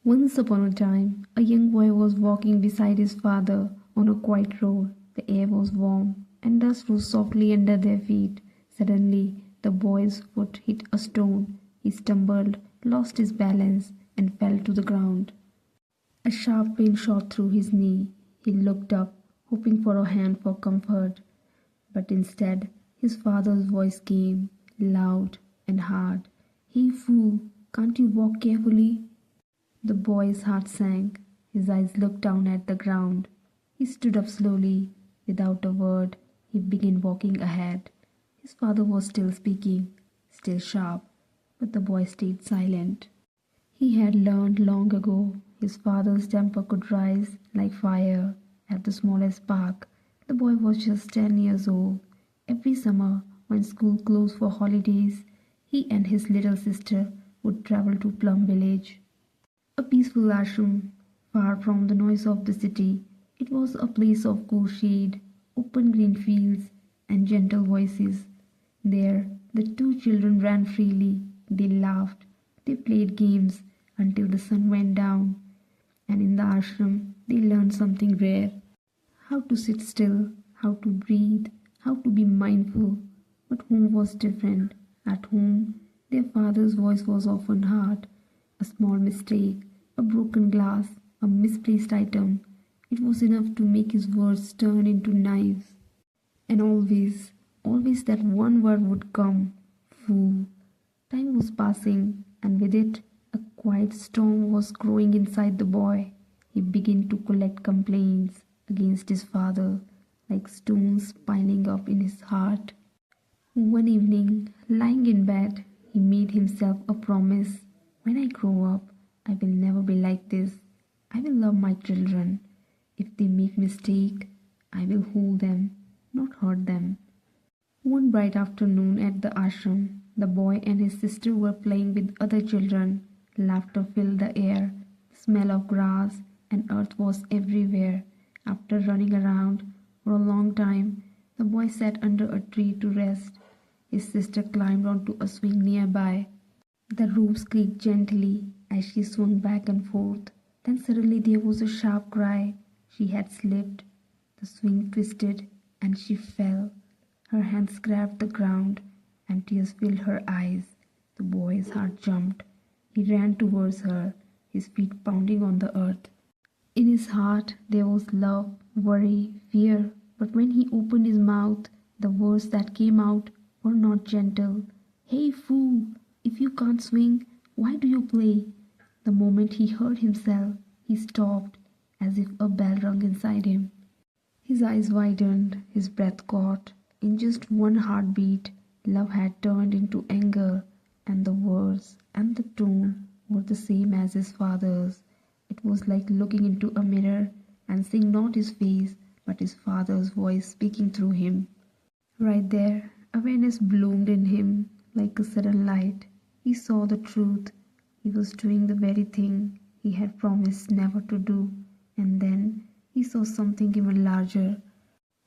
Once upon a time, a young boy was walking beside his father on a quiet road. The air was warm, and dust rose softly under their feet. Suddenly, the boy's foot hit a stone. He stumbled, lost his balance, and fell to the ground. A sharp pain shot through his knee. He looked up, hoping for a hand for comfort. But instead, his father's voice came, loud and hard. "Hey fool, can't you walk carefully?" The boy's heart sank. His eyes looked down at the ground. He stood up slowly. Without a word, he began walking ahead. His father was still speaking, still sharp, but the boy stayed silent. He had learned long ago his father's temper could rise like fire at the smallest spark. The boy was just 10 years old. Every summer, when school closed for holidays, he and his little sister would travel to Plum Village. A peaceful ashram, far from the noise of the city. It was a place of cool shade, open green fields, and gentle voices. There, the two children ran freely. They laughed. They played games until the sun went down. And in the ashram, they learned something rare: how to sit still, how to breathe, how to be mindful. But home was different. At home, their father's voice was often hard. A small mistake, a broken glass, a misplaced item. It was enough to make his words turn into knives. And always, always that one word would come: fool. Time was passing, and with it, a quiet storm was growing inside the boy. He began to collect complaints against his father, like stones piling up in his heart. One evening, lying in bed, he made himself a promise: when I grow up, I will never be like this. I will love my children. If they make mistake, I will hold them, not hurt them. One bright afternoon at the ashram, the boy and his sister were playing with other children. Laughter filled the air. The smell of grass and earth was everywhere. After running around for a long time, the boy sat under a tree to rest. His sister climbed onto a swing nearby. The rope squeaked gently as she swung back and forth. Then suddenly there was a sharp cry. She had slipped. The swing twisted and she fell. Her hands grabbed the ground and tears filled her eyes. The boy's heart jumped. He ran towards her, his feet pounding on the earth. In his heart there was love, worry, fear. But when he opened his mouth, the words that came out were not gentle. "Hey fool, if you can't swing, why do you play?" The moment he heard himself, he stopped, as if a bell rung inside him. His eyes widened, his breath caught. In just one heartbeat, love had turned into anger, and the words and the tone were the same as his father's. It was like looking into a mirror and seeing not his face, but his father's voice speaking through him. Right there, awareness bloomed in him like a sudden light. He saw the truth. He was doing the very thing he had promised never to do. And then he saw something even larger.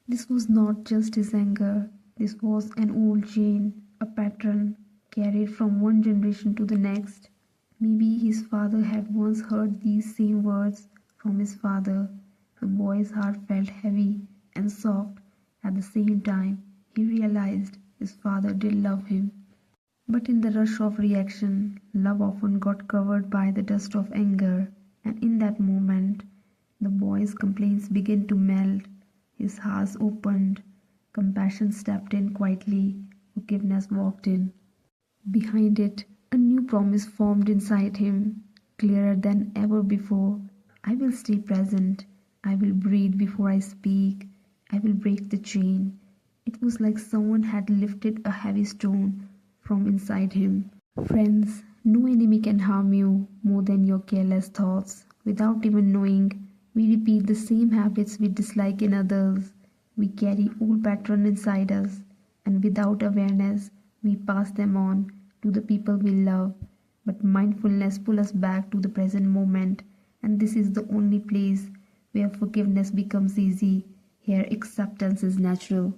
This was not just his anger. This was an old chain, a pattern carried from one generation to the next. Maybe his father had once heard these same words from his father. The boy's heart felt heavy and soft. At the same time, he realized his father did love him. But in the rush of reaction, love often got covered by the dust of anger, and in that moment, the boy's complaints began to melt. His heart opened. Compassion stepped in quietly. Forgiveness walked in. Behind it, a new promise formed inside him, clearer than ever before. I will stay present. I will breathe before I speak. I will break the chain. It was like someone had lifted a heavy stone from inside him. Friends, no enemy can harm you more than your careless thoughts. Without even knowing, we repeat the same habits we dislike in others. We carry old patterns inside us, and without awareness, we pass them on to the people we love. But mindfulness pulls us back to the present moment, and this is the only place where forgiveness becomes easy. Here, acceptance is natural.